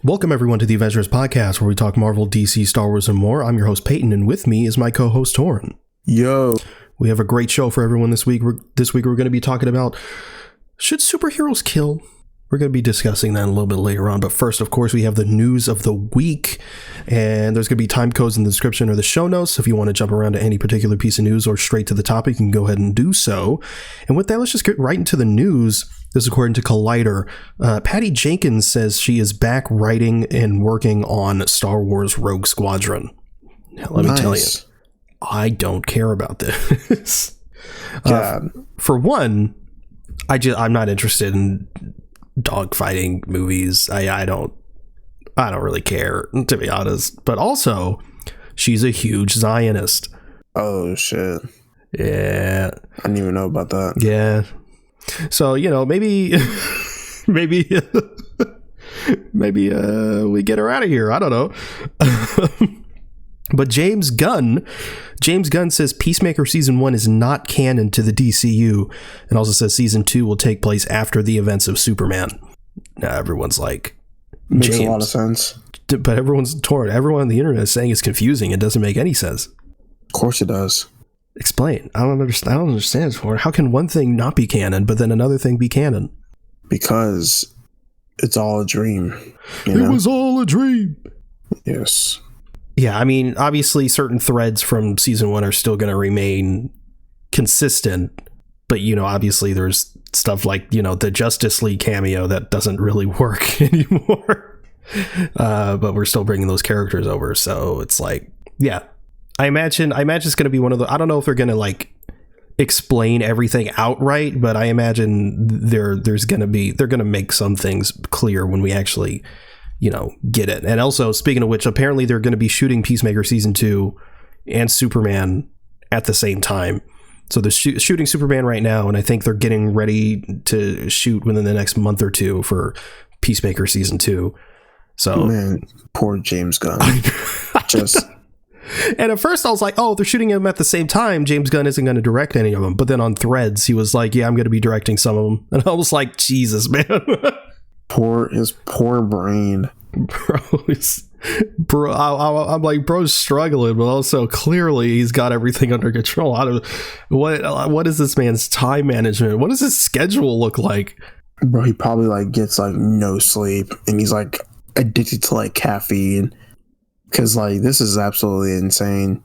Welcome everyone to the Avengenerds podcast, where we talk Marvel, DC, Star Wars, and more. I'm your host Peyton, and with me is my co-host Torin. Yo. We have a great show for everyone this week. This week we're going to be talking about, should superheroes kill? We're going to be discussing that a little bit later on. But first, of course, we have the news of the week. And there's going to be time codes in the description or the show notes. So if you want to jump around to any particular piece of news or straight to the topic, you can go ahead and do so. And with that, let's just get right into the news. This is according to Collider. Patty Jenkins says she is back writing and working on Star Wars Rogue Squadron. Now, let me tell you, I don't care about this. For one, I'm not interested in dogfighting movies. I don't really care, to be honest. But also, she's a huge Zionist. Oh shit. Yeah. I didn't even know about that. Yeah. So, maybe maybe we get her out of here. I don't know. But James Gunn says Peacemaker Season 1 is not canon to the DCU, and also says Season 2 will take place after the events of Superman. Now everyone's like, makes James, a lot of sense. But everyone's torn. Everyone on the internet is saying it's confusing. It doesn't make any sense. Of course it does. Explain. I don't understand. How can one thing not be canon, but then another thing be canon? Because it's all a dream. It was all a dream. Yes. Yeah, I mean, obviously certain threads from season 1 are still going to remain consistent, but, obviously there's stuff like, the Justice League cameo that doesn't really work anymore. But we're still bringing those characters over, so it's like, yeah. I imagine it's going to be one of the, I don't know if they're going to explain everything outright, but I imagine they're going to make some things clear when we actually, get it. And also, speaking of which, apparently they're going to be shooting Peacemaker Season 2 and Superman at the same time. So they're shooting Superman right now, and I think they're getting ready to shoot within the next month or two for Peacemaker Season 2. So, man, poor James Gunn. Just... And at first I was like, oh, they're shooting them at the same time. James Gunn isn't going to direct any of them. But then on Threads, he was like, yeah, I'm going to be directing some of them. And I was like, Jesus, man. His poor brain. I'm like, bro's struggling, but also clearly he's got everything under control. What is this man's time management? What does his schedule look like? Bro, he probably gets no sleep, and he's addicted to caffeine. Because, this is absolutely insane.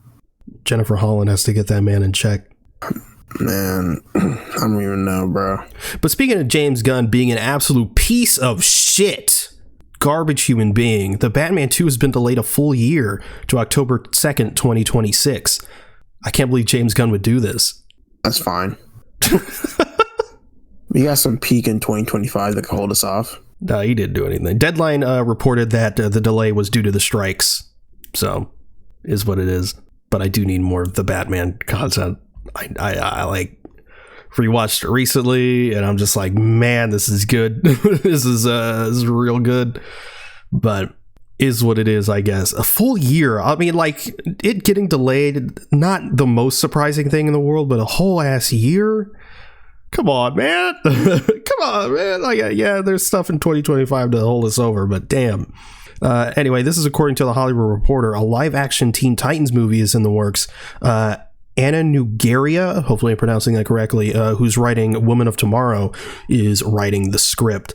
Jennifer Holland has to get that man in check. Man, I don't even know, bro. But speaking of James Gunn being an absolute piece of shit, garbage human being, the Batman 2 has been delayed a full year to October 2nd, 2026. I can't believe James Gunn would do this. That's fine. We got some peak in 2025 that can hold us off. No, he didn't do anything. Deadline reported that the delay was due to the strikes. So, is what it is. But I do need more of the Batman content. I rewatched it recently, and I'm just like, man, this is good. This is real good. But is what it is, I guess. A full year. I mean, it getting delayed, not the most surprising thing in the world, but a whole ass year. Come on, man. Come on, man. Yeah, there's stuff in 2025 to hold us over, but damn. Anyway, this is according to the Hollywood Reporter. A live-action Teen Titans movie is in the works. Anna Nugaria, hopefully I'm pronouncing that correctly, who's writing Woman of Tomorrow, is writing the script.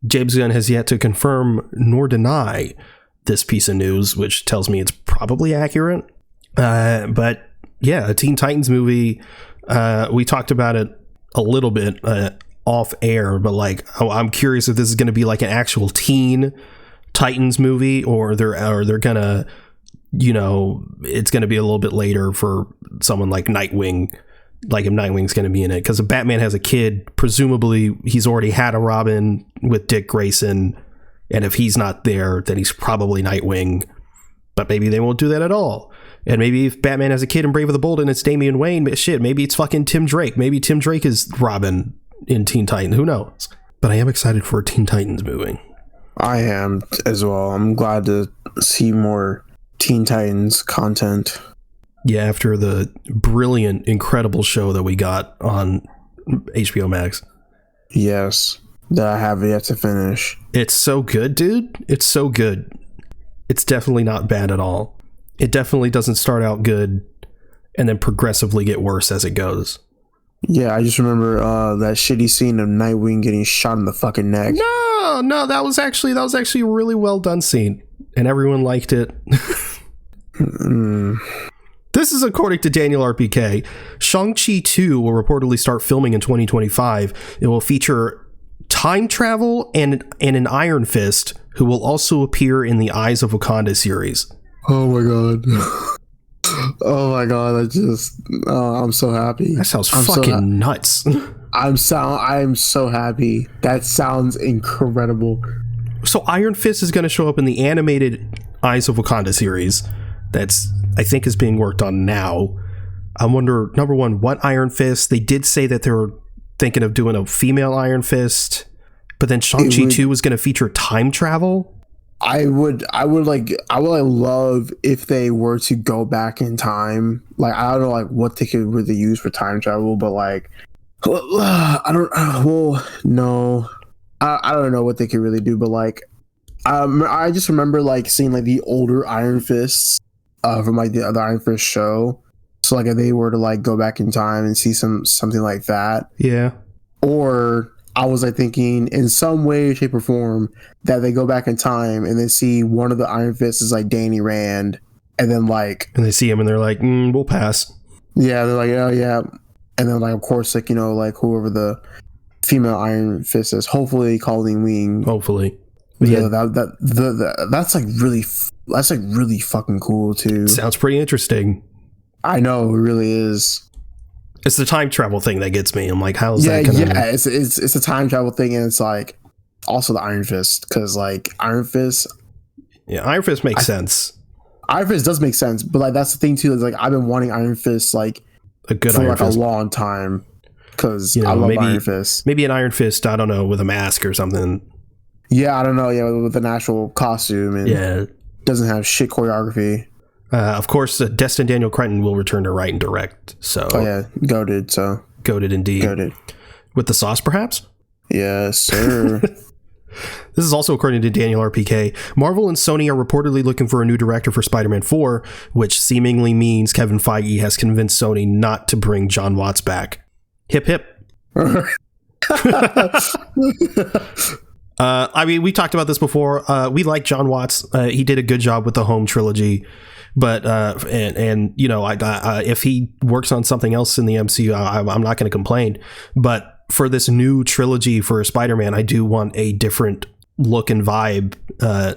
James Gunn has yet to confirm nor deny this piece of news, which tells me it's probably accurate. But yeah, a Teen Titans movie. We talked about it a little bit off air, but I'm curious if this is going to be an actual Teen Titans movie, or they're gonna, it's gonna be a little bit later for someone like Nightwing, if Nightwing's gonna be in it, because if Batman has a kid, presumably he's already had a Robin with Dick Grayson, and if he's not there, then he's probably Nightwing. But maybe they won't do that at all. And maybe if Batman has a kid in Brave of the Bold and it's Damian Wayne, maybe it's fucking Tim Drake. Maybe Tim Drake is Robin in Teen Titans. Who knows? But I am excited for a Teen Titans movie. I am as well. I'm glad to see more Teen Titans content. Yeah, after the brilliant, incredible show that we got on HBO Max. Yes. that I have yet to finish. It's so good, dude. It's so good. It's definitely not bad at all. It definitely doesn't start out good and then progressively get worse as it goes. Yeah, I just remember that shitty scene of Nightwing getting shot in the fucking neck. No, that was actually a really well done scene, and everyone liked it. This is according to Daniel RPK. Shang-Chi 2 will reportedly start filming in 2025. It will feature time travel and an Iron Fist, who will also appear in the Eyes of Wakanda series. Oh my god. Oh my god, I'm so happy. That sounds fucking nuts. I am so happy. That sounds incredible. So Iron Fist is going to show up in the animated Eyes of Wakanda series. That's, I think, is being worked on now. I wonder, number one, what Iron Fist? They did say that they were thinking of doing a female Iron Fist, but then Shang-Chi 2 was going to feature time travel. I would love if they were to go back in time. Like, I don't know, like, what they could really use for time travel, but like, I don't know what they could really do, but like, I just remember like seeing like the older Iron Fists from like the other Iron Fist show. So like if they were to like go back in time and see something like that, yeah. Or I was like thinking in some way, shape, or form that they go back in time and then see one of the Iron Fists is like Danny Rand, and then like, and they see him and they're like, we'll pass. Yeah, they're like, oh yeah, and then like of course like, you know, like whoever the female Iron Fist is, hopefully Colleen Wing. Hopefully. Yeah, that's like really fucking cool too. Sounds pretty interesting. I know, it really is. It's the time travel thing that gets me. I'm like, how is that gonna... Yeah, it's a time travel thing, and it's like also the Iron Fist, because like Iron Fist. Yeah, Iron Fist makes sense. Iron Fist does make sense, but like that's the thing too. Is like I've been wanting Iron Fist like a good for Iron like Fist. A long time, because I love Iron Fist. Maybe an Iron Fist, I don't know, with a mask or something. Yeah, I don't know. Yeah, with an actual costume and doesn't have shit choreography. Of course, Destin Daniel Cretton will return to write and direct. So, goated. So goated indeed. Goated. With the sauce, perhaps. Yes, sir. This is also according to Daniel RPK. Marvel and Sony are reportedly looking for a new director for Spider-Man 4, which seemingly means Kevin Feige has convinced Sony not to bring John Watts back. Hip hip. I mean, we talked about this before. We like John Watts. He did a good job with the Home trilogy, but and you know, if he works on something else in the MCU, I'm not going to complain. But for this new trilogy for Spider-Man, I do want a different look and vibe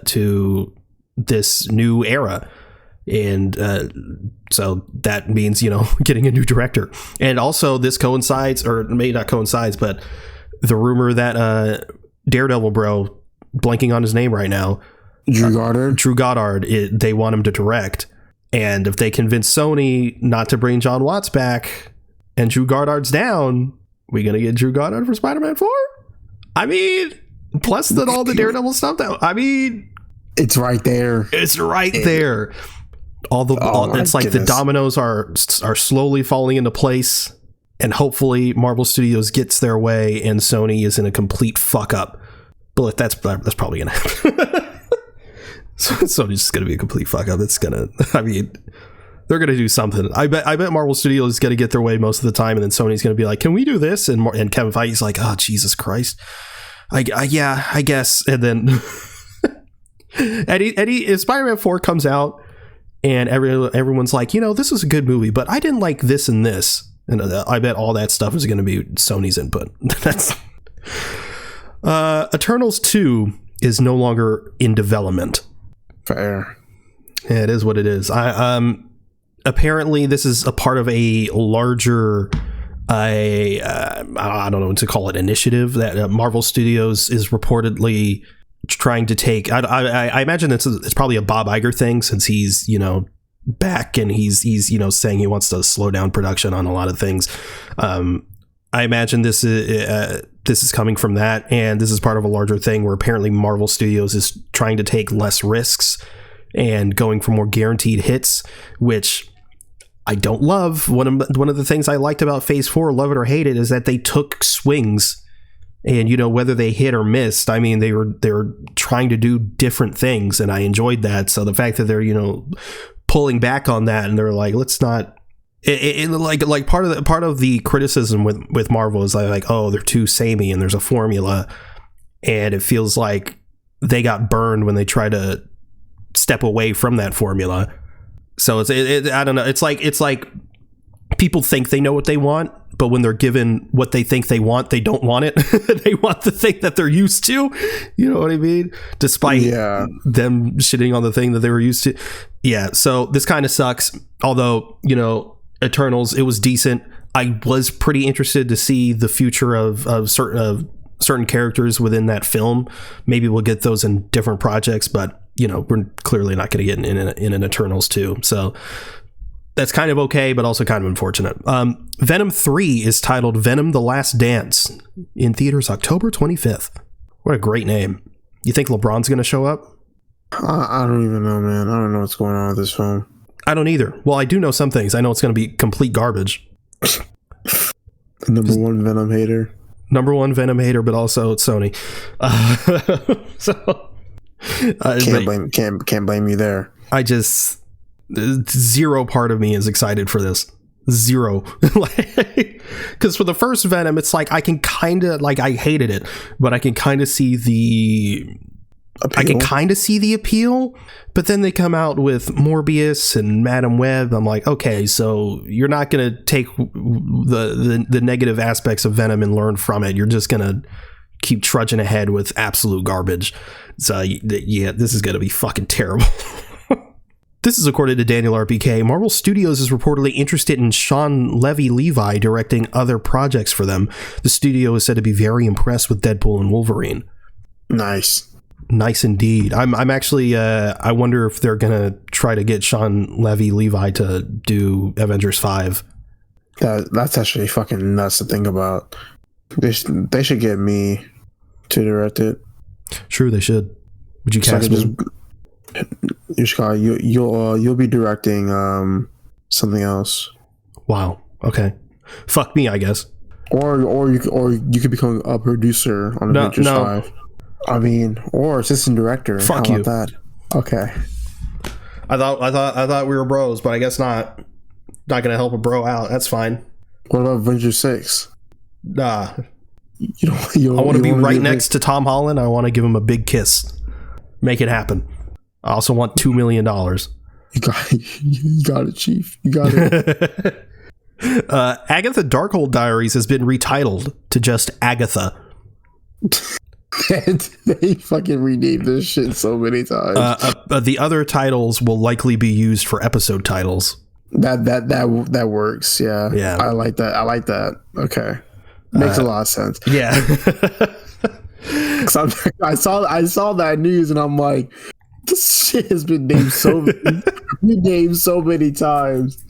to this new era. And so that means, you know, getting a new director. And also this coincides, or maybe not coincides, but the rumor that Daredevil bro, blanking on his name right now, Drew Goddard, they want him to direct. And if they convince Sony not to bring John Watts back and Drew Goddard's down, we gonna get Drew Goddard for Spider-Man 4? I mean, plus all the Daredevil stuff, I mean, it's right there. It's right there. It's like the dominoes are slowly falling into place, and hopefully Marvel Studios gets their way and Sony is in a complete fuck up. But that's probably gonna happen. So Sony's just gonna be a complete fuck up. I mean, they're gonna do something. I bet Marvel Studios is gonna get their way most of the time, and then Sony's gonna be like, "Can we do this?" And Kevin Feige's like, "Oh, Jesus Christ, I guess." And then if Spider-Man 4 comes out and everyone's like, you know, this was a good movie, but I didn't like this and this, and I bet all that stuff is gonna be Sony's input. That's Eternals 2 is no longer in development. Fair. Yeah, it is what it is. Apparently this is a part of a larger, I don't know what to call it, initiative that Marvel Studios is reportedly trying to take. I imagine it's probably a Bob Iger thing, since he's, you know, back and he's you know, saying he wants to slow down production on a lot of things. I imagine this is coming from that, and this is part of a larger thing where apparently Marvel Studios is trying to take less risks and going for more guaranteed hits, which I don't love. One of the things I liked about Phase 4, love it or hate it, is that they took swings And, you know, whether they hit or missed, I mean, they were trying to do different things, and I enjoyed that. So the fact that they're, you know, pulling back on that, and they're like, let's not. Like part of the criticism with Marvel is like, oh, they're too samey and there's a formula, and it feels like they got burned when they try to step away from that formula. So I don't know. It's like people think they know what they want, but when they're given what they think they want, they don't want it. They want the thing that they're used to. You know what I mean? Despite them shitting on the thing that they were used to. Yeah. So this kind of sucks. Although, you know, Eternals, it was decent. I was pretty interested to see the future of certain characters within that film. Maybe we'll get those in different projects, but you know, we're clearly not going to get in an Eternals 2. So that's kind of okay, but also kind of unfortunate. Venom 3 is titled Venom: The Last Dance, in theaters October 25th. What a great name. You think LeBron's going to show up? I don't even know, man. I don't know what's going on with this film. I don't either. Well, I do know some things. I know it's going to be complete garbage. Number one Venom hater. Number one Venom hater, but also Sony. Can't blame you there. I just, zero part of me is excited for this. Zero. Because for the first Venom, it's like I can kind of, like, I hated it, but I can kind of see the appeal. I can kind of see the appeal, but then they come out with Morbius and Madam Web. I'm like, okay, so you're not going to take the negative aspects of Venom and learn from it. You're just going to keep trudging ahead with absolute garbage. So yeah, this is going to be fucking terrible. This is according to Daniel RPK. Marvel Studios is reportedly interested in Shawn Levy directing other projects for them. The studio is said to be very impressed with Deadpool and Wolverine. Nice indeed. I'm actually, I wonder if they're going to try to get Shawn Levy to do Avengers 5. That's actually fucking nuts to think about. They should get me to direct it. Sure, they should. Would you cast me? You'll be directing something else. Wow. Okay. Fuck me, I guess. Or you could become a producer on Avengers 5. I mean, or assistant director. Fuck How you. about that? Okay. I thought we were bros, but I guess not. Not gonna help a bro out. That's fine. What about Avengers 6? Nah. I want to be right next to Tom Holland. I want to give him a big kiss. Make it happen. I also want $2 million. You got it, Chief. You got it. Agatha Darkhold Diaries has been retitled to just Agatha. They fucking renamed this shit so many times. The other titles will likely be used for episode titles. That works. Yeah. I like that. Okay. Makes a lot of sense. Yeah. I saw that news and I'm like, this shit has been named so many times.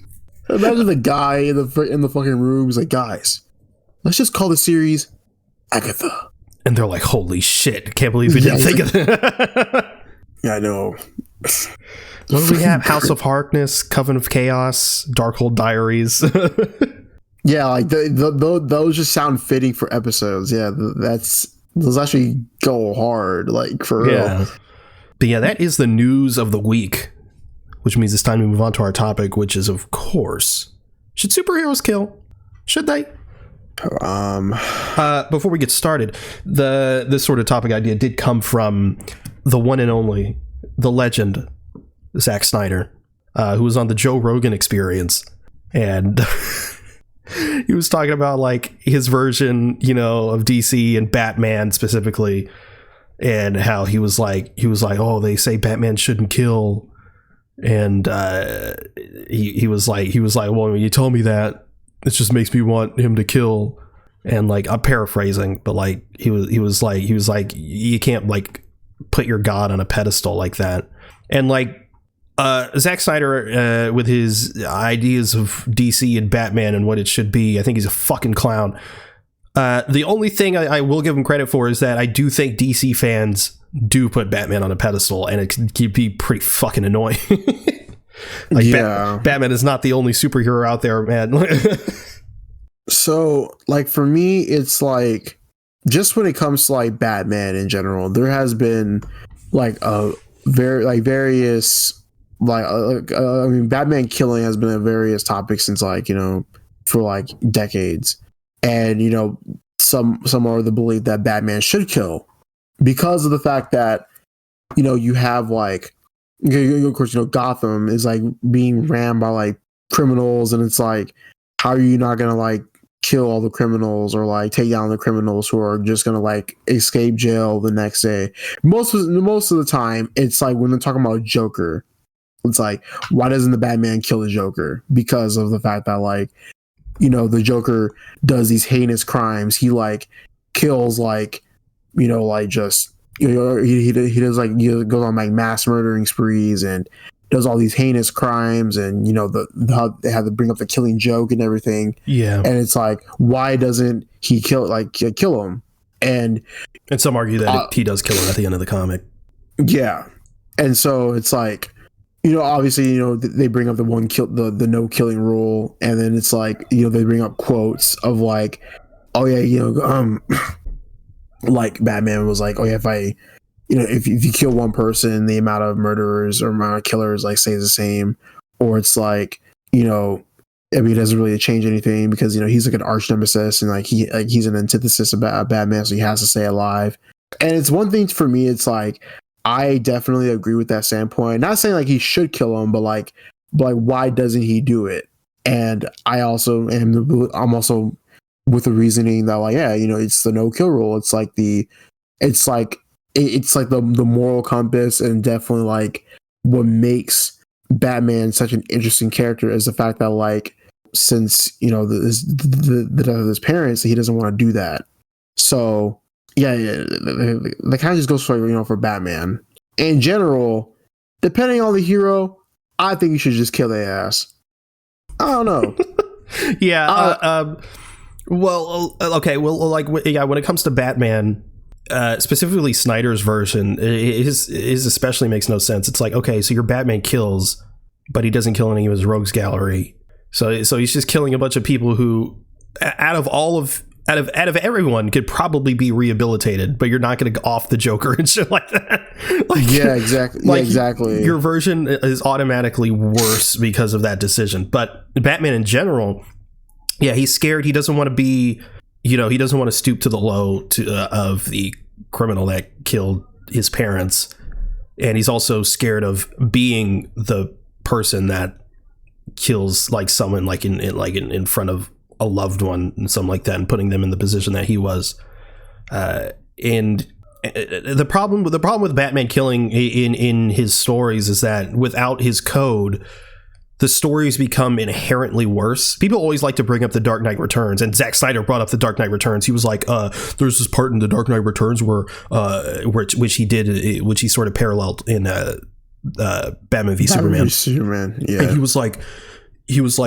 Imagine the guy in the fucking room is like, guys, let's just call the series Agatha. And they're like, holy shit, can't believe we didn't think of that. Yeah, I know. What do we have? House of Harkness, Coven of Chaos, Darkhold Diaries. Yeah, like those just sound fitting for episodes. Yeah, those actually go hard, like for real. But yeah, that is the news of the week, which means it's time to move on to our topic, which is, of course, should superheroes kill? Should they? Before we get started, this sort of topic idea did come from the one and only, the legend, Zack Snyder, who was on the Joe Rogan Experience, and he was talking about like his version, you know, of DC and Batman specifically, and how he was like, oh, they say Batman shouldn't kill, and he was like, well, when you told me that, it just makes me want him to kill. And like, I'm paraphrasing, but like he was like you can't like put your god on a pedestal like that. And like Zack Snyder, with his ideas of DC and Batman and what it should be, I think he's a fucking clown. The only thing I will give him credit for is that I do think DC fans do put Batman on a pedestal, and it can be pretty fucking annoying. Like, yeah. Batman is not the only superhero out there, man. So, like, for me, it's like just when it comes to like Batman in general, there has been like a very like various I mean, Batman killing has been a various topic since like, you know, for like decades. And, you know, some are of the belief that Batman should kill because of the fact that, you know, you have like, of course, you know, Gotham is like being ran by like criminals, and it's like, how are you not gonna like kill all the criminals or like take down the criminals who are just gonna like escape jail the next day? Most of the time, it's like when they're talking about Joker, it's like, why doesn't the Batman kill the Joker? Because of the fact that like, you know, the Joker does these heinous crimes. He like kills like, you know, like just, you know, he does like, you know, goes on like mass murdering sprees and does all these heinous crimes, and you know the they have to bring up the killing joke and everything. Yeah, and it's like, why doesn't he kill him? And some argue that he does kill him at the end of the comic. Yeah, and so it's like, you know, obviously, you know, they bring up the no killing rule, and then it's like, you know, they bring up quotes of like, oh yeah, you know, like Batman was like, oh yeah, if you kill one person, the amount of murderers or amount of killers like stays the same. Or it's like, you know, I mean, it doesn't really change anything because, you know, he's like an arch nemesis, and like he's an antithesis of Batman, so he has to stay alive. And it's one thing for me, it's like, I definitely agree with that standpoint. Not saying like he should kill him, but like why doesn't he do it? And I'm also with the reasoning that like, yeah, you know, it's the no kill rule. It's like the moral compass, and definitely like what makes Batman such an interesting character is the fact that like, since, you know, the death of his parents, he doesn't want to do that. So yeah, that kind of just goes for, you know, for Batman in general. Depending on the hero, I think you should just kill their ass. I don't know. Yeah. Well, okay. Well, like, yeah, when it comes to Batman, specifically Snyder's version, his especially makes no sense. It's like, okay, so your Batman kills, but he doesn't kill any of his rogues gallery. So he's just killing a bunch of people who, out of everyone, could probably be rehabilitated, but you're not going to go off the Joker and shit like that. Like, yeah, exactly. Like, yeah, exactly. Your version is automatically worse because of that decision. But Batman in general, yeah, he's scared. He doesn't want to be, you know, he doesn't want to stoop to the low of the criminal that killed his parents. And he's also scared of being the person that kills like someone like in front of a loved one and something like that, and putting them in the position that he was. And the problem with Batman killing in his stories is that without his code, the stories become inherently worse. People always like to bring up The Dark Knight Returns, and Zack Snyder brought up The Dark Knight Returns. He was like, there's this part in The Dark Knight Returns where which he sort of paralleled in Batman v Superman. Yeah. And he was like,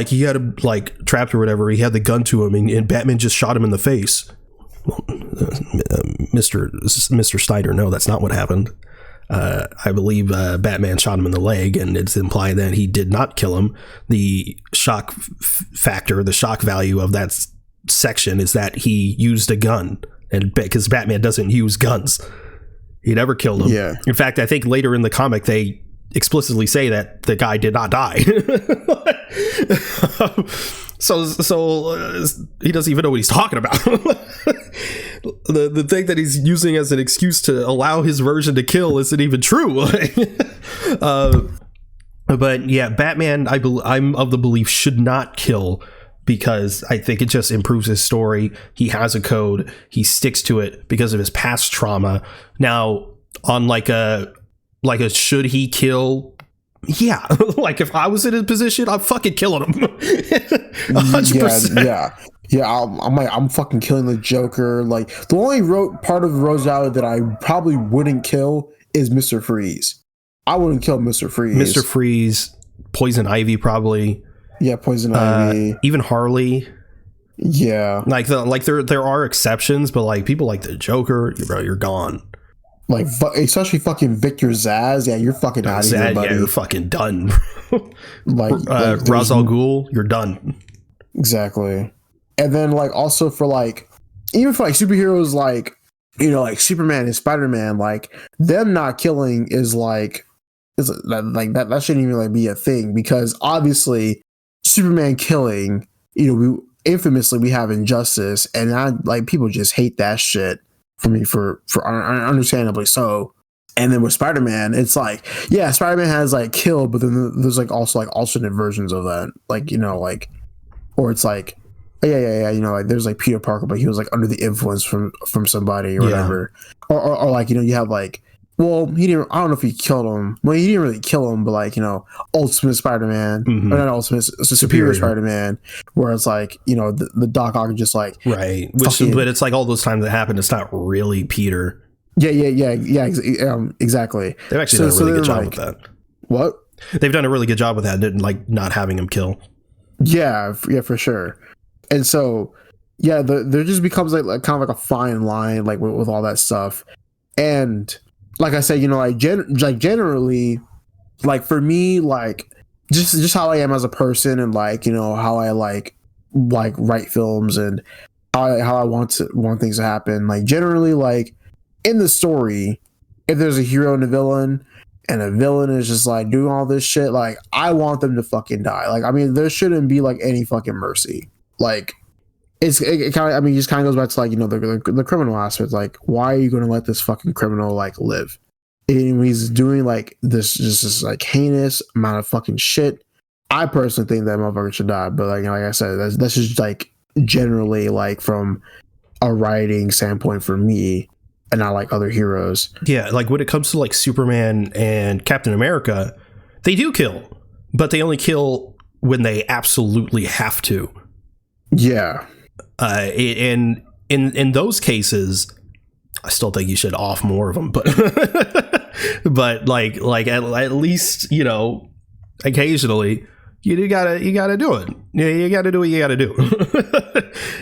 he had him like trapped or whatever. He had the gun to him, and Batman just shot him in the face. Well, Mr. Snyder, no, that's not what happened. I believe Batman shot him in the leg, and it's implied that he did not kill him. The shock factor, the shock value of that section is that he used a gun, and because Batman doesn't use guns, he never killed him. Yeah. In fact, I think later in the comic they explicitly say that the guy did not die. So he doesn't even know what he's talking about. The thing that he's using as an excuse to allow his version to kill isn't even true. But yeah, Batman, I'm of the belief, should not kill, because I think it just improves his story. He has a code, he sticks to it because of his past trauma. Now, on like a should he kill? Yeah, like if I was in his position, I'm fucking killing him. 100%. Yeah. I'm fucking killing the Joker. Like, the only part of Rose Valley that I probably wouldn't kill is Mr. Freeze. I wouldn't kill Mr. Freeze. Mr. Freeze, Poison Ivy, probably. Yeah, Poison Ivy. Even Harley. Yeah. Like there are exceptions, but like people like the Joker, bro, you're gone. Like, especially fucking Victor Zsasz, yeah, you're fucking out of here, buddy. Yeah, you're fucking done. like Ra's al Ghul, you're done. Exactly. And then like also for like even for like superheroes, like, you know, like Superman and Spider-Man, like them not killing is like that shouldn't even like be a thing, because obviously Superman killing, you know, we infamously we have Injustice, and I like people just hate that shit for me for understandably so. And then with Spider-Man, it's like, yeah, Spider-Man has like killed, but then there's like also like alternate versions of that, like, you know, like, or it's like, yeah, you know, like there's like Peter Parker, but he was like under the influence from somebody or whatever, or like, you know, you have like, well, he didn't, I don't know if he killed him, well, he didn't really kill him, but like, you know, Ultimate Spider-Man, or not Ultimate, Superior Spider-Man, where it's like, you know, the Doc Ock just like, right, which but it's like all those times that happen, it's not really Peter. Exactly. They've actually done a really good job with that. What? They've done a really good job with that, like not having him kill. Yeah, for sure. And so, yeah, there just becomes like kind of like a fine line, like with all that stuff. And like I said, you know, like generally, like for me, like just how I am as a person, and like, you know, how I like write films, and how I want things to happen. Like generally, like in the story, if there's a hero and a villain, and a villain is just like doing all this shit, like I want them to fucking die. Like, I mean, there shouldn't be like any fucking mercy. Like, it kind of, I mean, it just kind of goes back to like, you know, the criminal aspect. Like, why are you going to let this fucking criminal like live? And he's doing like this like heinous amount of fucking shit. I personally think that motherfucker should die. But like I said, that's just like generally like from a writing standpoint for me, and not like other heroes. Yeah, like when it comes to like Superman and Captain America, they do kill, but they only kill when they absolutely have to. Yeah. And in those cases, I still think you should off more of them, but but like at least, you know, occasionally you gotta do it. Yeah, you gotta do what you gotta do.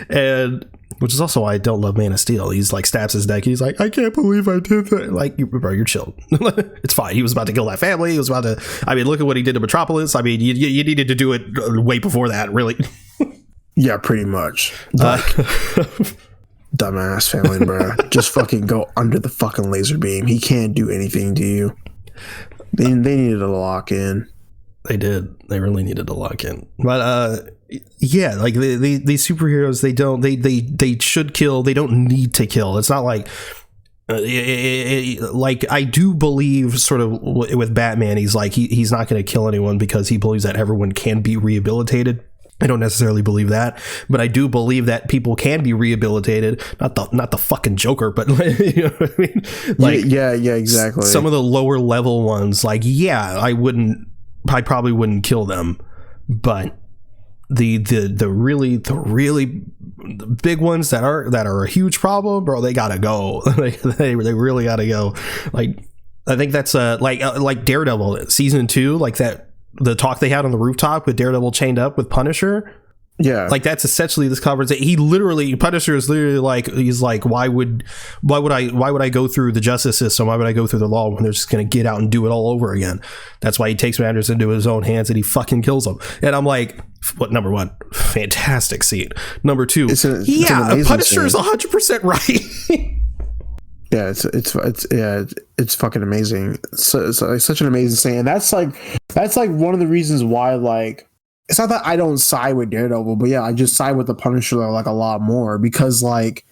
And which is also why I don't love Man of Steel. He's like stabs his neck. He's like, I can't believe I did that. Like, bro, you're chill. It's fine. He was about to kill that family. He was about to. I mean, look at what he did to Metropolis. I mean, you needed to do it way before that, really. Yeah, pretty much. Like, dumbass family, bro. Just fucking go under the fucking laser beam. He can't do anything to you. They needed to lock in. They did. They really needed to lock in. But yeah, like these superheroes, they should kill. They don't need to kill. It's not like like I do believe sort of with Batman, he's like he's not going to kill anyone because he believes that everyone can be rehabilitated. I don't necessarily believe that, but I do believe that people can be rehabilitated. Not the fucking Joker, but you know what I mean? Like, yeah, exactly. Some of the lower level ones, like, yeah, I probably wouldn't kill them, but the really big ones that are a huge problem, bro, they gotta go. they really gotta go. Like, I think that's like Daredevil season 2, like that. The talk they had on the rooftop with Daredevil chained up with Punisher. Yeah. Like that's essentially this conversation. Punisher is literally like, he's like, why would I go through the justice system? Why would I go through the law when they're just going to get out and do it all over again? That's why he takes matters into his own hands and he fucking kills them. And I'm like, what? Number one, fantastic scene. Number two, Punisher is 100% right. Yeah, it's fucking amazing. It's like such an amazing scene, and that's like one of the reasons why, like, it's not that I don't side with Daredevil, but yeah, I just side with the Punisher like a lot more, because like,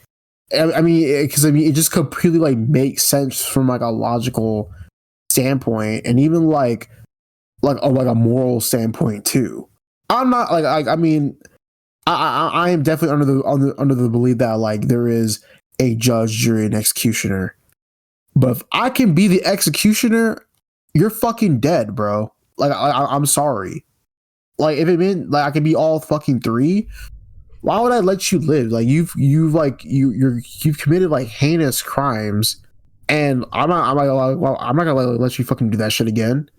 I mean, it just completely like makes sense from like a logical standpoint, and even like a moral standpoint too. I'm not like I mean, I am definitely under the belief that like there is a judge, jury, and executioner. But if I can be the executioner, you're fucking dead, bro. Like, I'm sorry. Like, if it meant like I could be all fucking three, why would I let you live? Like, you've committed like heinous crimes, and I'm not gonna let you fucking do that shit again.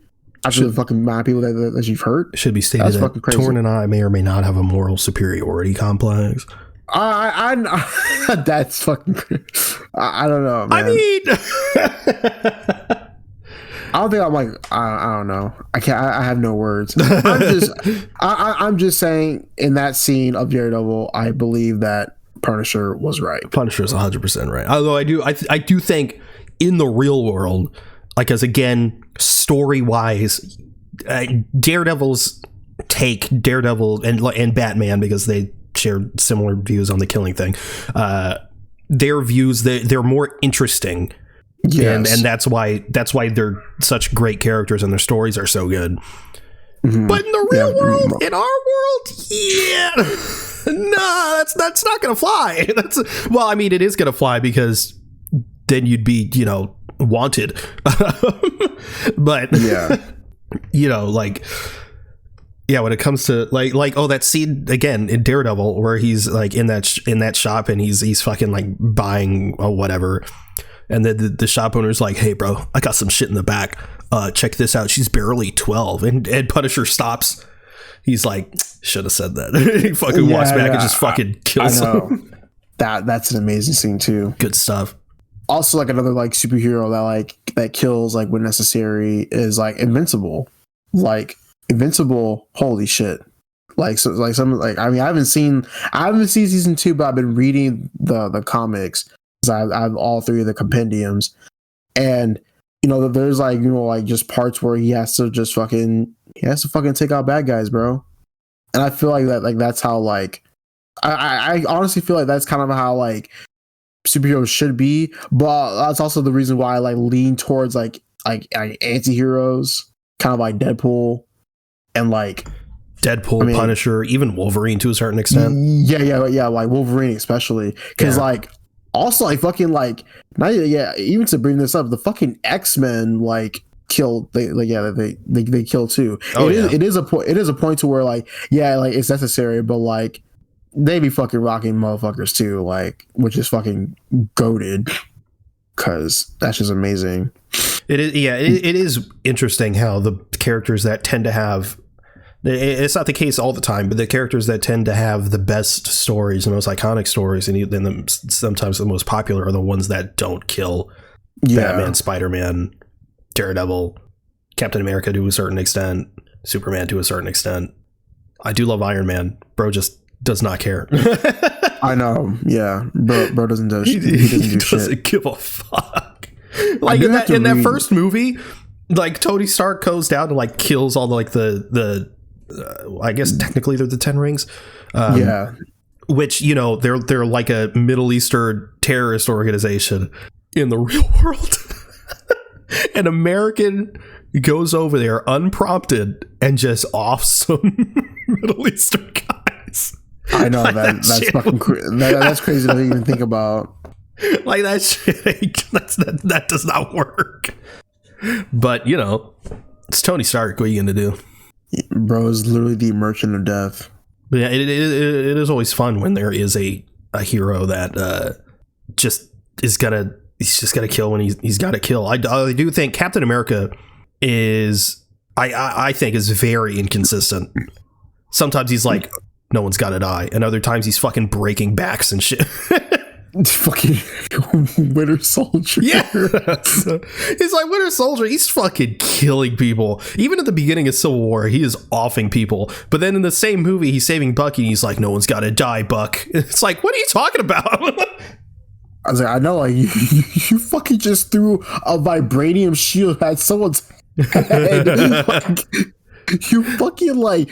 After the fucking amount of people that you've hurt. It should be stated that Torn and I may or may not have a moral superiority complex. I that's fucking. I don't know, man. I mean, I don't think I'm like. I don't know. I can't. I have no words. I'm just saying. In that scene of Daredevil, I believe that Punisher was right. Punisher is 100% right. Although I do think in the real world, like, as again, story wise, Daredevil and Batman, because they share similar views on the killing thing, their views, they're more interesting. Yes. And that's why they're such great characters and their stories are so good. Mm-hmm. But in the real world, in our world, nah, that's not gonna fly. Well, I mean, it is gonna fly because then you'd be, wanted. But when it comes to like that scene again in Daredevil where he's like in that shop and he's fucking like buying or whatever, and then the shop owner's like, hey bro, I got some shit in the back, check this out, she's barely 12, and Punisher stops. He's like, should have said that. He fucking walks back and just fucking kills him. That's an amazing scene too. Good stuff. Also, like, another like superhero that kills like when necessary is like Invincible. Like Invincible, holy shit! Like, so like some like, I mean, I haven't seen season 2, but I've been reading the comics. I have all 3 of the compendiums, and there's like like just parts where he has to fucking take out bad guys, bro. And I feel like that's how like I honestly feel like that's kind of how like superheroes should be, but that's also the reason why I like lean towards like anti-heroes, kind of like Deadpool and like Punisher, even Wolverine to a certain extent. Yeah, like Wolverine especially, because like also like fucking like even to bring this up, the fucking X-Men like killed they kill too. It is a point to where like like it's necessary, but like they be fucking rocking motherfuckers too, like, which is fucking goated, because that's just amazing. It is, it is interesting how the characters that tend to have, it's not the case all the time, but the characters that tend to have the best stories, the most iconic stories, and then sometimes the most popular are the ones that don't kill. Batman, Spider-Man, Daredevil, Captain America to a certain extent, Superman to a certain extent. I do love Iron Man. Bro just does not care. I know. Yeah. Bro doesn't do shit. He doesn't give a fuck. Like in that first movie, like Tony Stark goes down and like kills all the I guess technically they're the 10 rings. Which, they're like a Middle Eastern terrorist organization in the real world. An American goes over there unprompted and just offs some Middle Eastern guys. I know like that's fucking that's crazy to even think about. Like that shit, that does not work. But it's Tony Stark. What are you gonna do? Bro is literally the merchant of death. But yeah, it is always fun when there is a hero that just is gonna. He's just gonna kill when he's got to kill. I do think Captain America is I think is very inconsistent. Sometimes he's like, no one's got to die, and other times he's fucking breaking backs and shit. Fucking Winter Soldier. Yeah, he's like Winter Soldier. He's fucking killing people. Even at the beginning of Civil War, he is offing people. But then in the same movie, he's saving Bucky. And he's like, no one's got to die, Buck. It's like, what are you talking about? I was like, I know, like, you fucking just threw a vibranium shield at someone's head. Like, you fucking, like,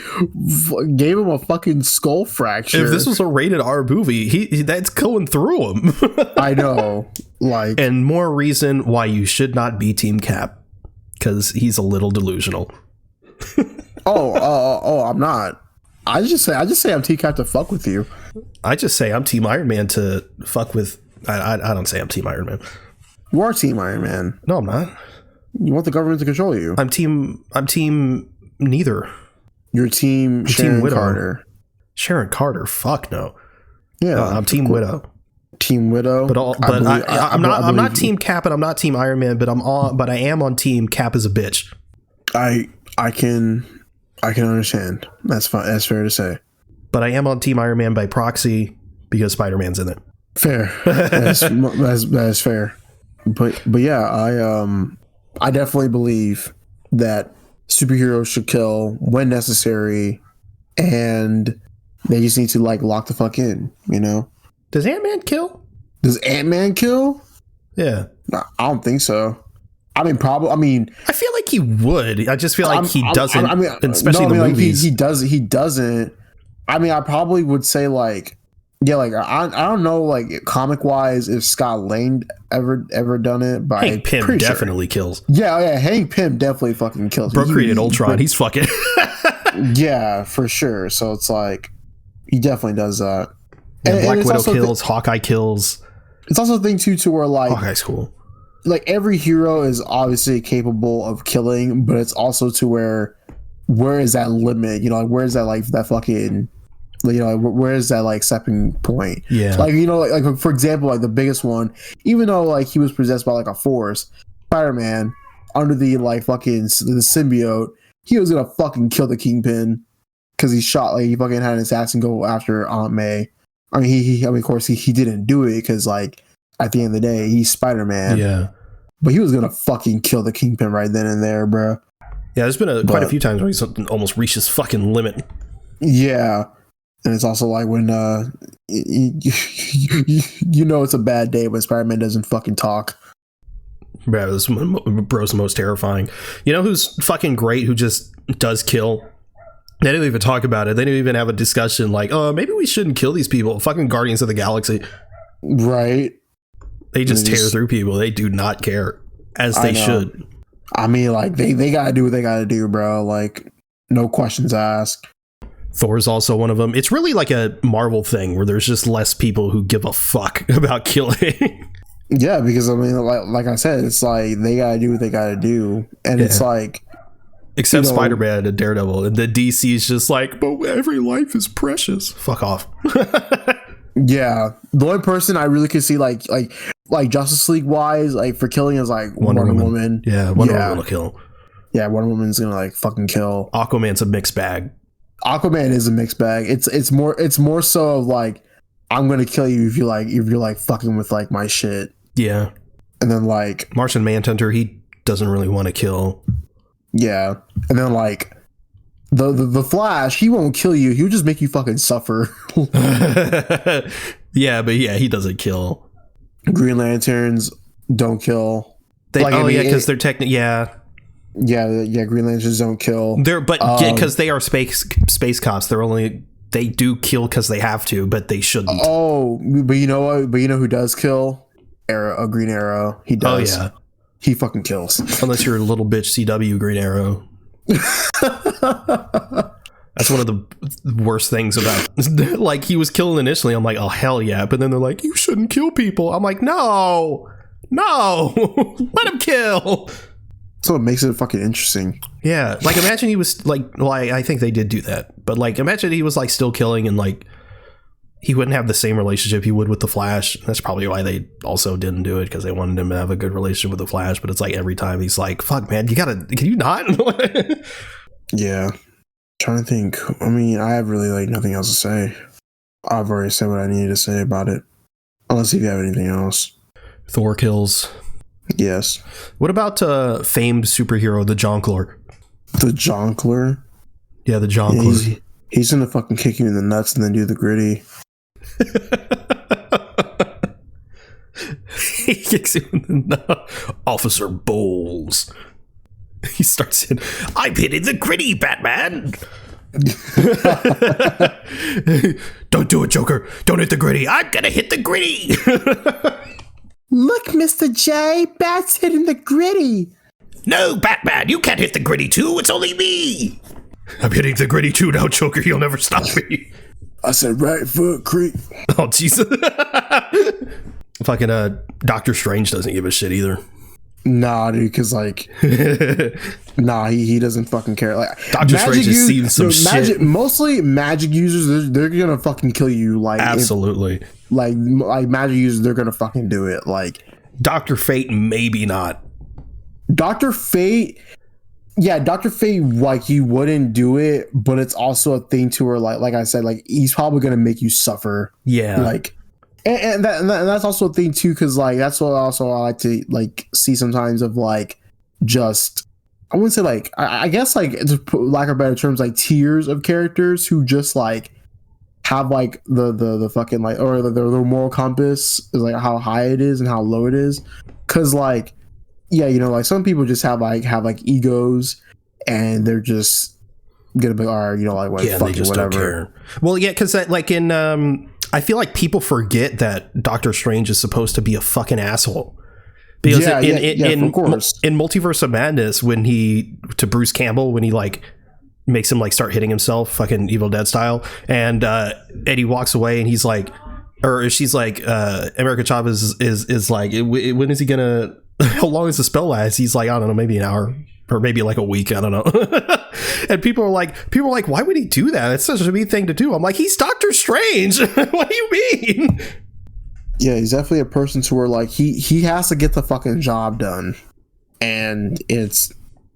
gave him a fucking skull fracture. If this was a rated R movie, that's going through him. I know. Like, and more reason why you should not be Team Cap, because he's a little delusional. I'm not. I just say I'm Team Cap to fuck with you. I just say I'm Team Iron Man to fuck with. I don't say I'm Team Iron Man. You are Team Iron Man. No, I'm not. You want the government to control you. I'm team neither. You're Team Sharon Carter. Sharon Carter? Fuck no. Yeah, I'm Team Widow. Team Widow. I'm not Team Cap and I'm not Team Iron Man, but I am on Team Cap as a bitch. I can understand. That's fine. That's fair to say. But I am on Team Iron Man by proxy because Spider-Man's in it. Fair. That's fair. But yeah, I definitely believe that superheroes should kill when necessary, and they just need to like lock the fuck in, Does Ant-Man kill? Does Ant-Man kill? Yeah. No, I don't think so. I mean, probably. I mean, I feel like he would. I just feel like he doesn't. I mean, especially the movies. Like he doesn't. I mean, I probably would say like, yeah, like I don't know, like comic wise, if Scott Lang ever done it, but Hank Pym definitely kills. Yeah, Hank Pym definitely fucking kills. Bro created Ultron. He's fucking. Yeah, for sure. So it's like he definitely does that. Yeah, Black Widow kills. Hawkeye kills. It's also a thing too, to where like Hawkeye's cool. Like every hero is obviously capable of killing, but it's also to where is that limit? You know, like where is that like that fucking, you know, where is that like stepping point? Yeah. Like, you know, like for example, like the biggest one, even though like he was possessed by like a force, Spider-Man under the like fucking the symbiote, he was gonna fucking kill the Kingpin because he shot, like he fucking had an assassin go after Aunt May. I mean, of course he didn't do it because like at the end of the day he's Spider-Man. Yeah. But he was gonna fucking kill the Kingpin right then and there, bro. Yeah, there's been quite a few times where he's almost reached his fucking limit. Yeah, and it's also like when you know it's a bad day when Spider-Man doesn't fucking talk. Bro, this bro's the most terrifying. You know who's fucking great? Who just does kill? They didn't even talk about it. They didn't even have a discussion like, oh, maybe we shouldn't kill these people. Fucking Guardians of the Galaxy. Right. They just tear through people. They do not care, as they should. I mean, like they gotta do what they gotta do, bro. Like, no questions asked. Thor's also one of them. It's really like a Marvel thing where there's just less people who give a fuck about killing. Yeah, because I mean, like I said, it's like they gotta do what they gotta do, and it's like, except Spider-Man and Daredevil, and the DC is just like, but every life is precious. Fuck off. Yeah, the only person I really could see like Justice League wise, like for killing, is like Wonder Woman. Yeah, Wonder Woman will kill. Yeah, Wonder Woman's gonna like fucking kill. Aquaman's a mixed bag. Aquaman is a mixed bag. It's more so of like, I'm gonna kill you if you're like fucking with like my shit. Yeah, and then like Martian Manhunter, he doesn't really want to kill. Yeah, and then like the Flash, he won't kill you. He'll just make you fucking suffer. Yeah, but yeah, he doesn't kill. Green Lanterns don't kill. Because they're technically Yeah, Green Lanterns don't kill. Because they are space cops, they do kill because they have to, but they shouldn't. Oh, but you know what? But you know who does kill? Green Arrow. He does. Oh yeah, he fucking kills. Unless you're a little bitch CW Green Arrow. That's one of the worst things about like he was killing initially. I'm like, oh hell yeah, but then they're like, you shouldn't kill people. I'm like, no let him kill. So it makes it fucking interesting. Yeah, like imagine he was like, well, I think they did do that, but like imagine he was like still killing and like he wouldn't have the same relationship he would with the Flash. That's probably why they also didn't do it, because they wanted him to have a good relationship with the Flash. But it's like every time he's like, fuck man, can you not? Yeah, trying to think. I mean, I have really like nothing else to say. I've already said what I needed to say about it, unless if you have anything else. Thor kills. Yes. What about famed superhero the Jonkler? The Jonkler? Yeah, the Jonkler. Yeah, he's gonna fucking kick you in the nuts and then do the gritty. He kicks you in the nuts. Officer Bowles. He starts in, I'm hitting the gritty, Batman. Don't do it, Joker. Don't hit the gritty. I'm gonna hit the gritty. Look, Mr. J, Bat's hitting the gritty. No, Batman, you can't hit the gritty too. It's only me. I'm hitting the gritty too now, Joker. You'll never stop me. I said right foot creep. Oh, Jesus. Fucking Doctor Strange doesn't give a shit either. Nah, dude, because like, nah, he doesn't fucking care. Like, Doctor Strange has seen some shit. Mostly magic users, they're gonna fucking kill you. Like, absolutely. Like magic users, they're gonna fucking do it. Like, Dr. Fate, maybe not. Dr. Fate, yeah, Dr. Fate, like, he wouldn't do it, but it's also a thing to where, like I said, like, he's probably gonna make you suffer. Yeah. Like, and that's also a thing too, because like that's what also I like to like see sometimes of like just, I wouldn't say like, I guess like, to put lack of better terms, like tiers of characters who just like have like the fucking like, or the moral compass is like how high it is and how low it is. Cause like, yeah, you know, like some people just have like egos and they're just gonna be, all right, you know, like what, yeah, and they just whatever. don't care. Well, yeah, because like in I feel like people forget that Doctor Strange is supposed to be a fucking asshole. Because of course. In Multiverse of Madness, when he to Bruce Campbell, when he like makes him like start hitting himself, fucking Evil Dead style, and Eddie walks away, and he's like, or she's like, America Chavez is like, when is he gonna? How long is the spell last? He's like, I don't know, maybe an hour or maybe like a week, I don't know. And people are like, why would he do that? It's such a mean thing to do. I'm like, he's Doctor Strange. What do you mean? Yeah, he's definitely a person to where like he has to get the fucking job done, and it's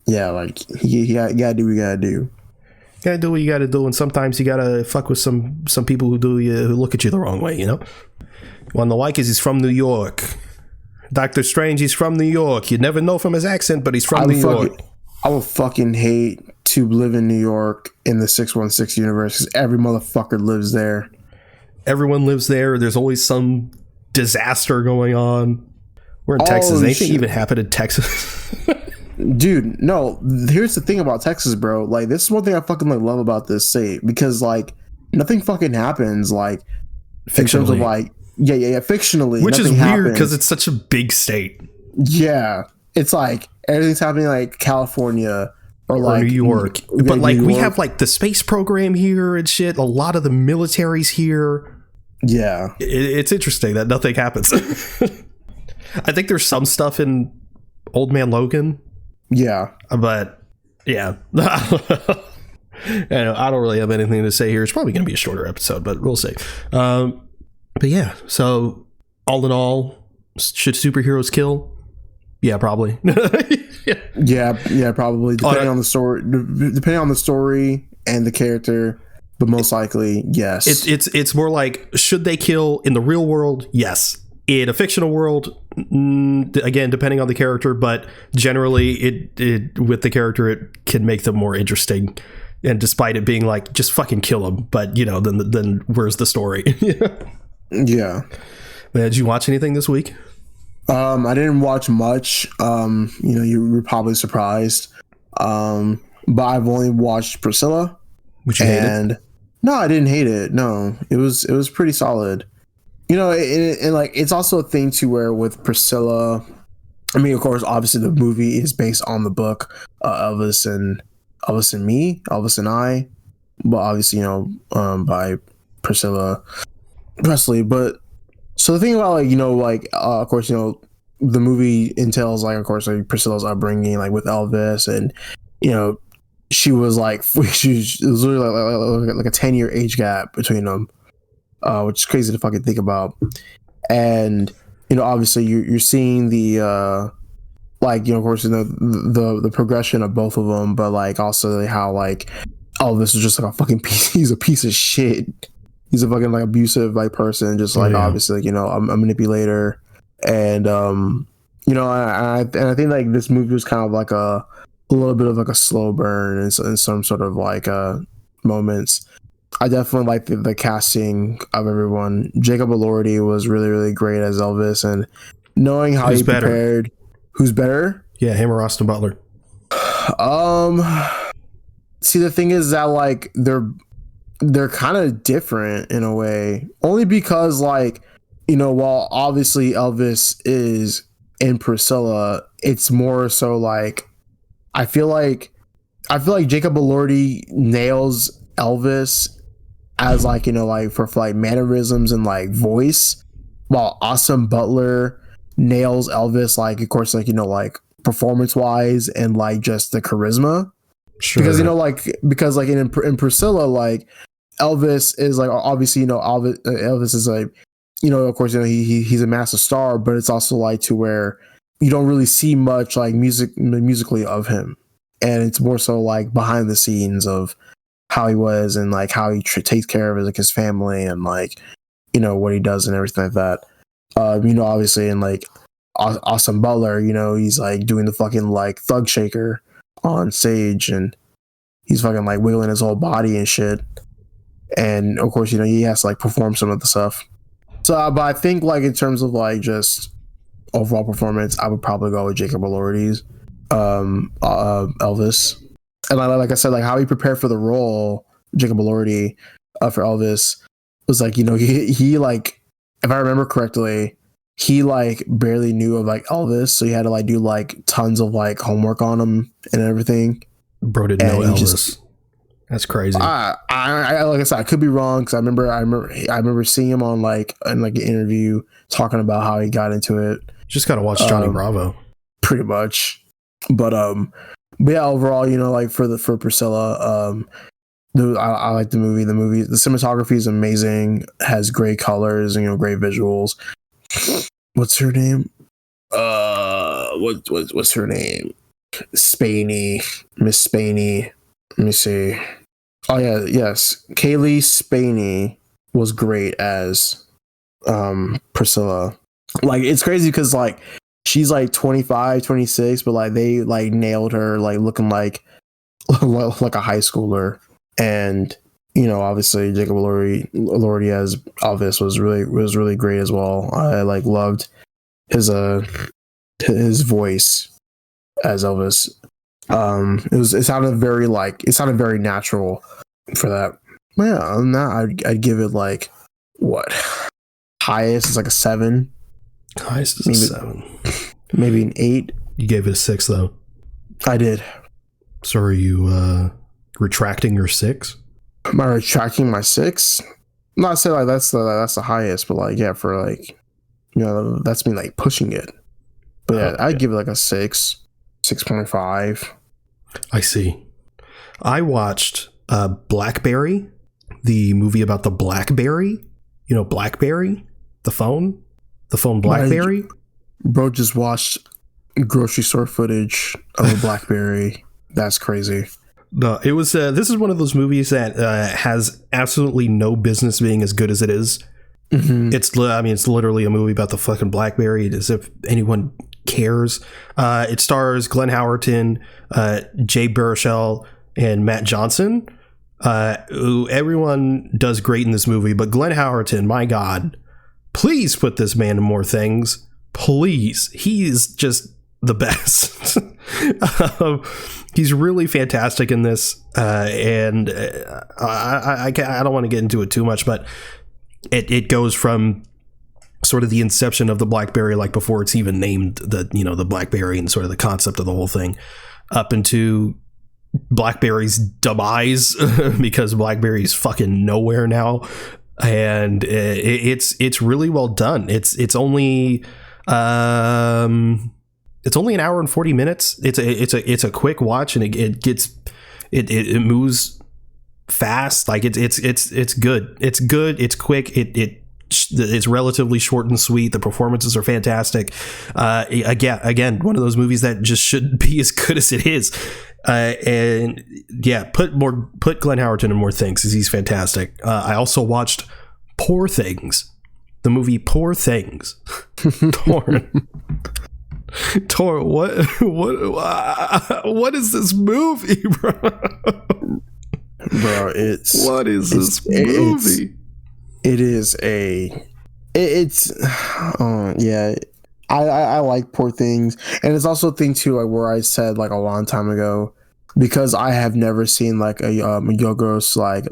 like you gotta do what you gotta do. Gotta do what you gotta do, and sometimes you gotta fuck with some people who look at you the wrong way, you know. One the like is he's from New York. Doctor Strange, he's from New York. You never know from his accent, but he's from New York. I would fucking hate to live in New York in the 616 universe because every motherfucker lives there. Everyone lives there. There's always some disaster going on. We're in Texas. Anything even happened in Texas? Dude, no. Here's the thing about Texas, bro. Like, this is one thing I fucking like love about this state because like nothing fucking happens like in terms of like fictionally, which is weird because it's such a big state. Yeah, it's like everything's happening like California or like New York, but like we have like the space program here and shit. A lot of the military's here. Yeah, it's interesting that nothing happens. I think there's some stuff in Old Man Logan. Yeah, but yeah. I don't really have anything to say here. It's probably going to be a shorter episode, but we'll see. But yeah, so all in all, should superheroes kill? Yeah, probably. yeah, probably. Depending on the story and the character, but most likely, yes. It's more like, should they kill in the real world? Yes. In a fictional world, again, depending on the character, but generally, it with the character, it can make them more interesting. And despite it being like, just fucking kill them, but you know, then where's the story? Yeah. Man, did you watch anything this week? I didn't watch much. You know, you were probably surprised. But I've only watched Priscilla. Which you hated? No, I didn't hate it. No, it was pretty solid. You know, and like it's also a thing too where with Priscilla, I mean, of course, obviously the movie is based on the book Elvis and I, but obviously, you know, by Priscilla Presley. But so the thing about like, you know, like of course, you know, the movie entails like, of course, like Priscilla's upbringing like with Elvis, and you know, she was like it was literally like a 10-year age gap between them, which is crazy to fucking think about. And you know, obviously you're seeing the like, you know, of course, you know, the progression of both of them, but like also how like Elvis is just like a fucking piece. He's a piece of shit. He's a fucking like abusive like person, just like obviously, you know, a manipulator, and you know, I think like this movie was kind of like a little bit of like a slow burn in some sort of like moments. I definitely like the casting of everyone. Jacob Elordi was really, really great as Elvis, and knowing how he prepared. Who's better? Yeah, him or Austin Butler. See, the thing is that like they're kind of different in a way, only because like, you know, while obviously Elvis is in Priscilla, it's more so like I feel like Jacob Elordi nails Elvis as like, you know, like for like mannerisms and like voice, while Austin Butler nails Elvis like, of course, like, you know, like performance wise and like just the charisma. Sure. Because, you know, like, because like in Priscilla, like Elvis is like, obviously, you know, Elvis is like, you know, of course, you know, he's a massive star, but it's also like to where you don't really see much like musically of him, and it's more so like behind the scenes of how he was and like how he takes care of his family and like, you know, what he does and everything like that. You know, obviously, and like Austin Butler, you know, he's like doing the fucking like thug shaker on stage, and he's fucking like wiggling his whole body and shit. and of course, he has to like perform some of the stuff. So, but I think like in terms of like just overall performance, I would probably go with Jacob Elordi's Elvis. And like I said, like how he prepared for the role, Jacob Elordi, for Elvis was like, he like, if I remember correctly, he like barely knew of like Elvis, so he had to like do like tons of like homework on him and everything. Bro didn't know Elvis. That's crazy. I like I said, I could be wrong because I remember seeing him on like in like an interview talking about how he got into it. Just gotta watch Johnny Bravo. Pretty much, but yeah, overall, like for Priscilla, I like the movie. The cinematography is amazing. Has great colors and great visuals. What's her name? What's her name? Spaney, Miss Spaney. Let me see. Oh yeah, yes. Kaylee Spaney was great as Priscilla. Like it's crazy because like she's like 25, 26, but like they like nailed her like looking like a high schooler. And obviously Jacob Elordi as Elvis was really great as well. I like loved his voice as Elvis. It sounded very natural for that. Yeah, on that I'd give it like what highest is like a 7. Highest is a 7. Maybe an 8. You gave it a 6 though. I did. So are you retracting your 6? Am I retracting my 6? I'm not saying like that's the highest, but like yeah, for like that's me like pushing it. But yeah, I'd give it like a 6, 6.5. I see. I watched Blackberry, the movie about the BlackBerry. BlackBerry, the phone BlackBerry. Bro just watched grocery store footage of a BlackBerry. That's crazy. No, it was. This is one of those movies that has absolutely no business being as good as it is. Mm-hmm. It's literally a movie about the fucking BlackBerry, as if anyone cares. It stars Glenn Howerton, Jay Baruchel, and Matt Johnson, who everyone does great in this movie. But Glenn Howerton, my God, please put this man in more things. Please. He is just the best. He's really fantastic in this. And I don't want to get into it too much, but it goes from sort of the inception of the BlackBerry, like before it's even named the BlackBerry and sort of the concept of the whole thing, up into BlackBerry's demise because BlackBerry's fucking nowhere now. And it's really well done. It's only an hour and 40 minutes. It's a quick watch, and it moves fast. Like it's good. It's good. It's quick. It's relatively short and sweet. The performances are fantastic. Again, one of those movies that just shouldn't be as good as it is. And yeah, put Glenn Howerton in more things, because he's fantastic. I also watched Poor Things, the movie Poor Things. Tor, what is this movie, bro? Bro, what is this movie? I like Poor Things, and it's also a thing too, like where I said like a long time ago, because I have never seen like a Yorgos like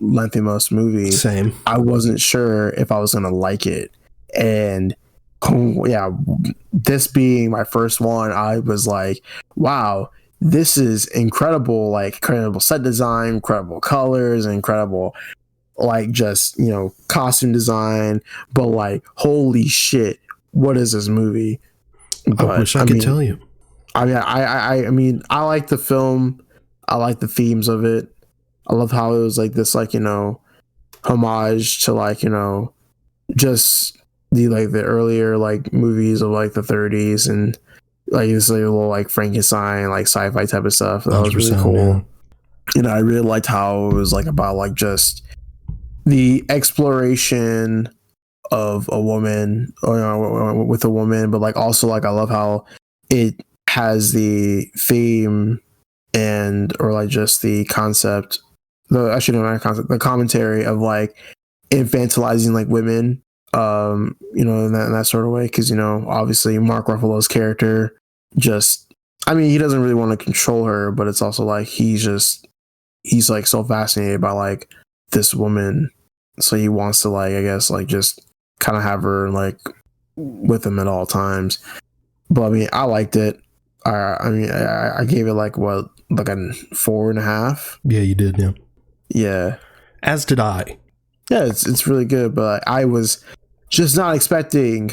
Lanthimos movie. Same. I wasn't sure if I was gonna like it, and this being my first one, I was like, wow, this is incredible, like incredible set design, incredible colors, incredible like just costume design, but like holy shit, what is this movie? But, I wish I could tell you. I like the film. I like the themes of it. I love how it was like this homage to just the earlier like movies of like the 30s, and like this like, little like Frankenstein like sci-fi type of stuff. That was really cool. Yeah. I really liked how it was like about like just the exploration of a woman, with a woman, but like also like I love how it has the theme or like just the concept the commentary of like infantilizing like women, in that sort of way, because obviously Mark Ruffalo's character just, I mean, he doesn't really want to control her, but it's also like he's like so fascinated by like this woman, so he wants to like, I guess, like just kind of have her like with him at all times. But I mean, I liked it. I gave it like what, like a 4.5. Yeah, you did. Yeah. Yeah. As did I. Yeah, it's really good, but I was just not expecting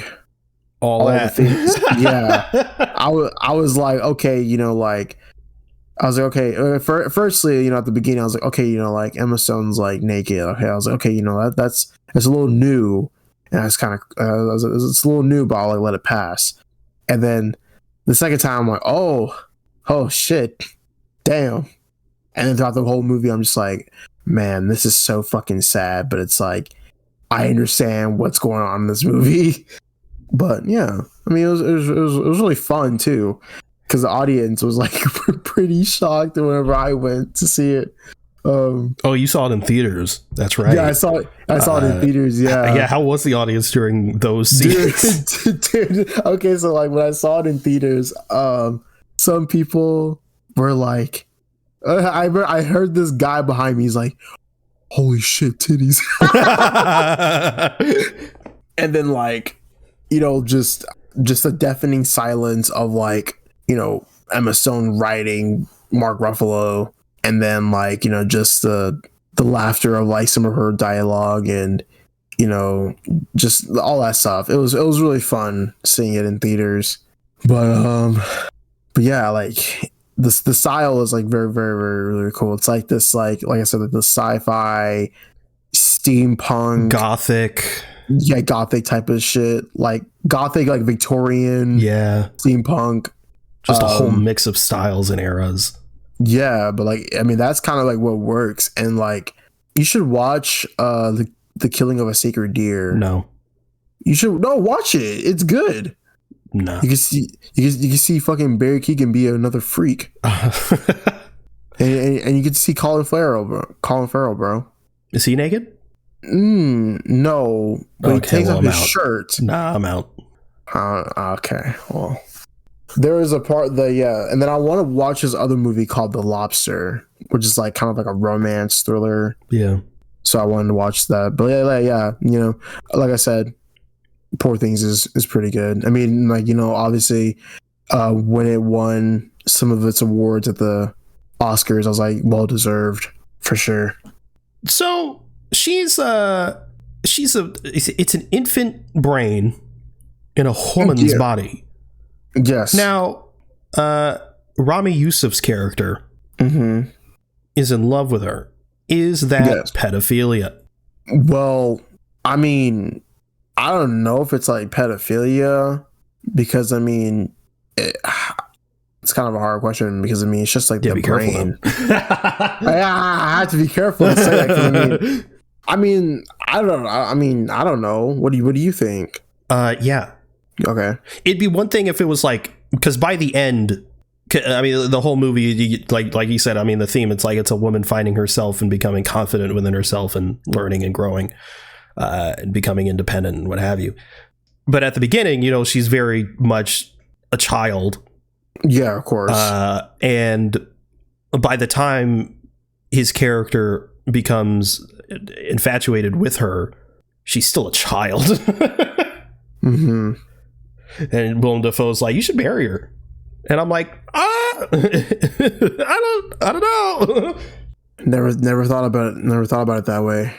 all that. The things. Yeah. I was like, okay, like, I was like, okay, firstly, at the beginning, I was like, okay, like Emma Stone's like naked. Okay. I was like, okay, that's a little new. And it's kind of, it's a little new, but I'll like let it pass. And then the second time I'm like, oh shit, damn. And then throughout the whole movie, I'm just like, man, this is so fucking sad. But it's like, I understand what's going on in this movie. But yeah, I mean, it was really fun too, because the audience was like pretty shocked whenever I went to see it. Oh, you saw it in theaters. That's right. Yeah, I saw it in theaters. Yeah. Yeah. How was the audience during those scenes? Dude, okay, so like when I saw it in theaters, some people were like, I heard this guy behind me. He's like, "Holy shit, titties!" And then like, just a deafening silence of like, Emma Stone writing Mark Ruffalo. And then like, just the laughter of like some of her dialogue and, just all that stuff. It was really fun seeing it in theaters. But yeah, like the style is like very, very, very, really cool. It's like this, like I said, like the sci-fi steampunk gothic. Yeah, gothic type of shit. Like gothic, like Victorian. Yeah. Steampunk. Just a whole mix of styles and eras. Yeah, but like, I mean, that's kind of like what works. And like, you should watch the Killing of a Sacred Deer. No, watch it. It's good. No, you can see fucking Barry Keoghan be another freak, and you get to see Colin Farrell, bro. Is he naked? No, but he takes off his shirt. Nah, I'm out. Okay, well. There is a part and then I want to watch this other movie called The Lobster, which is like kind of like a romance thriller. Yeah. So I wanted to watch that. But yeah, like I said, Poor Things is pretty good. I mean, like, obviously, when it won some of its awards at the Oscars, I was like, well deserved for sure. So it's an infant brain in a woman's body. Yes. Now, Rami Youssef's character is in love with her. Is that pedophilia? Well, I mean, I don't know if it's like pedophilia, because I mean, it's kind of a hard question, because I mean, it's just like the brain. I have to be careful to say that. I mean, I don't know. What do you think? Yeah. Okay. It'd be one thing if it was like, because by the end, I mean, the whole movie, like you said, I mean, the theme, it's like it's a woman finding herself and becoming confident within herself and learning and growing and becoming independent and what have you. But at the beginning, she's very much a child. Yeah, of course. And by the time his character becomes infatuated with her, she's still a child. Mm-hmm. And Willem Dafoe's like, you should marry her. And I'm like, I don't know. Never thought about it that way.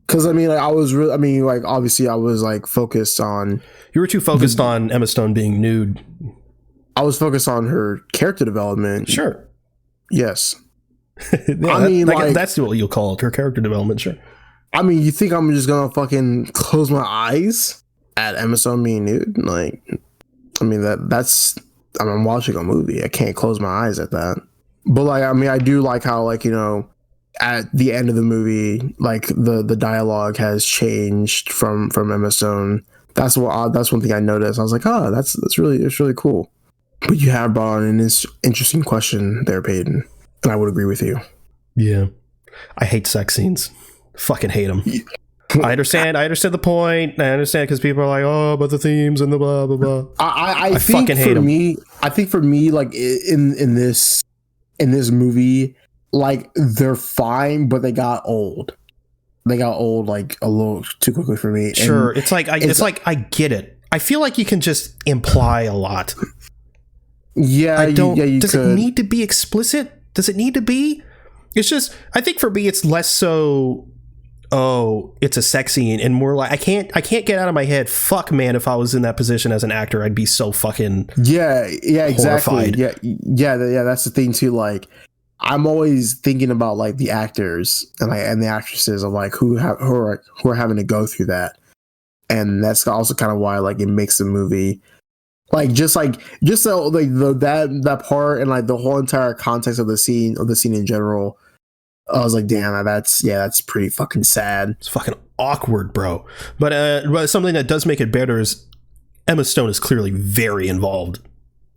Because I mean, like, obviously I was like focused on. You were too focused on Emma Stone being nude. I was focused on her character development. Sure. Yes. Yeah, that's what you'll call it, her character development. Sure. I mean, you think I'm just gonna fucking close my eyes at Emma Stone being nude? Like, I mean, that's I'm watching a movie. I can't close my eyes at that. But like, I mean, I do like how, like, at the end of the movie, like the dialogue has changed from Emma Stone. That's one thing I noticed. I was like, oh, it's really cool. But you have brought on an interesting question there, Peyton, and I would agree with you. Yeah. I hate sex scenes. Fucking hate them. I understand the point. I understand because people are like, oh, but the themes and the blah blah blah. I think fucking hate them. I think for me, like in this movie, like they're fine, but they got old. They got old like a little too quickly for me. Sure, and it's like I get it. I feel like you can just imply a lot. Yeah, I don't. Yeah, does it need to be explicit? Does it need to be? It's just. I think for me, it's less so. Oh, it's a sex scene, and more like I can't get out of my head. Fuck, man, if I was in that position as an actor, I'd be so fucking exactly. horrified. Yeah. That's the thing too. Like, I'm always thinking about like the actors and the actresses of like who are having to go through that, and that's also kind of why like it makes the movie just so like that part and like the whole entire context of the scene in general. I was like, damn, that's pretty fucking sad. It's fucking awkward, bro. But something that does make it better is Emma Stone is clearly very involved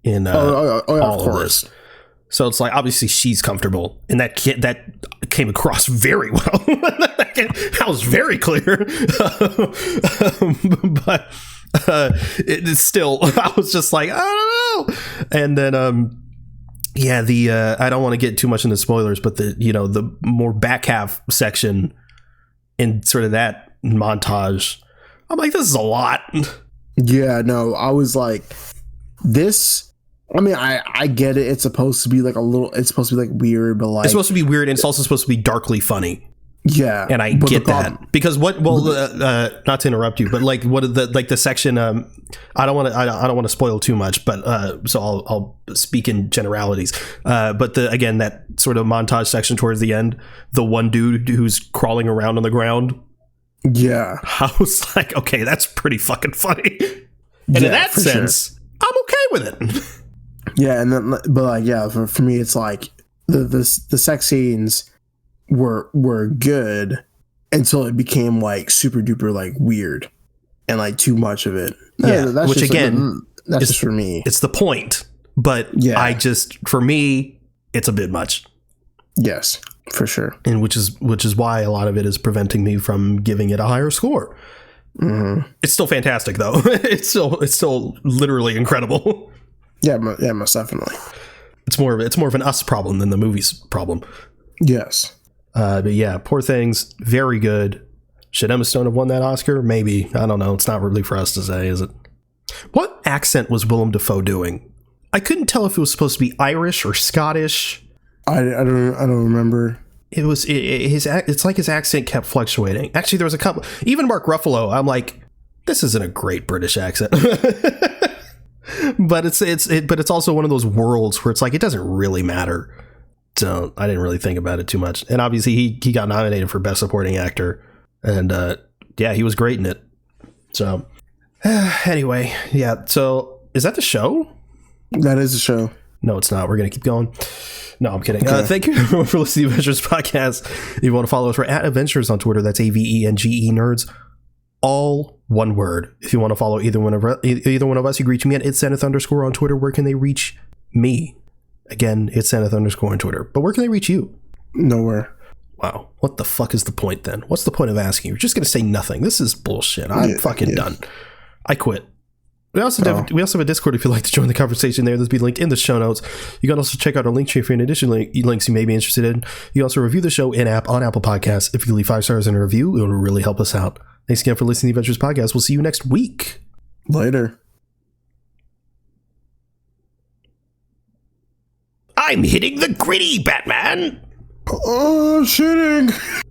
in all of this. So it's like obviously she's comfortable, and that came across very well. That was very clear. But it's still, I was just like, I don't know. And then yeah, I don't want to get too much into spoilers, but the more back half section in sort of that montage, I'm like, this is a lot. Yeah, no, I was like, this. I mean, I get it. It's supposed to be like it's supposed to be like weird, but like it's supposed to be weird, and it's also supposed to be darkly funny. Yeah, and I get that because not to interrupt you, but like the section. I don't want to spoil too much, but so I'll speak in generalities. But again, that sort of montage section towards the end, the one dude who's crawling around on the ground. Yeah, I was like, okay, that's pretty fucking funny. And in that sense, I'm okay with it. Yeah, and then, but like, yeah, for me, it's like the sex scenes were good until it became like super duper like weird and like too much of it. Yeah, that's which again, that's just for me. It's the point, but yeah, for me, it's a bit much. Yes, for sure, and which is why a lot of it is preventing me from giving it a higher score. Mm-hmm. It's still fantastic though. It's still literally incredible. Yeah, most definitely. It's more of an us problem than the movie's problem. Yes. But yeah, Poor Things, very good. Should Emma Stone have won that Oscar? Maybe. I don't know. It's not really for us to say, is it? What accent was Willem Dafoe doing? I couldn't tell if it was supposed to be Irish or Scottish. I don't remember. It's like his accent kept fluctuating. Actually, there was a couple. Even Mark Ruffalo, I'm like, this isn't a great British accent. But it's also one of those worlds where it's like it doesn't really matter. So I didn't really think about it too much. And obviously he got nominated for Best Supporting Actor, and yeah, he was great in it. So anyway, yeah. So is that the show? That is the show. No, it's not. We're gonna keep going. No, I'm kidding. Okay. Thank you for listening to Avengenerds podcast. If you want to follow us, we're at Avengenerds on Twitter. That's AVENGE Nerds. All one word. If you want to follow either one of us, you can reach me at @Zenith_ on Twitter. Where can they reach me? Again, it's Zenith_ on Twitter. But where can they reach you? Nowhere. Wow. What the fuck is the point then? What's the point of asking? You're just going to say nothing. This is bullshit. I'm fucking done. I quit. We also have a Discord if you'd like to join the conversation there. This will be linked in the show notes. You can also check out our link tree for any additional links you may be interested in. You can also review the show in-app on Apple Podcasts. If you leave 5 stars in a review, it will really help us out. Thanks again for listening to the Adventures Podcast. We'll see you next week. Later. I'm hitting the gritty, Batman. Oh, shitting.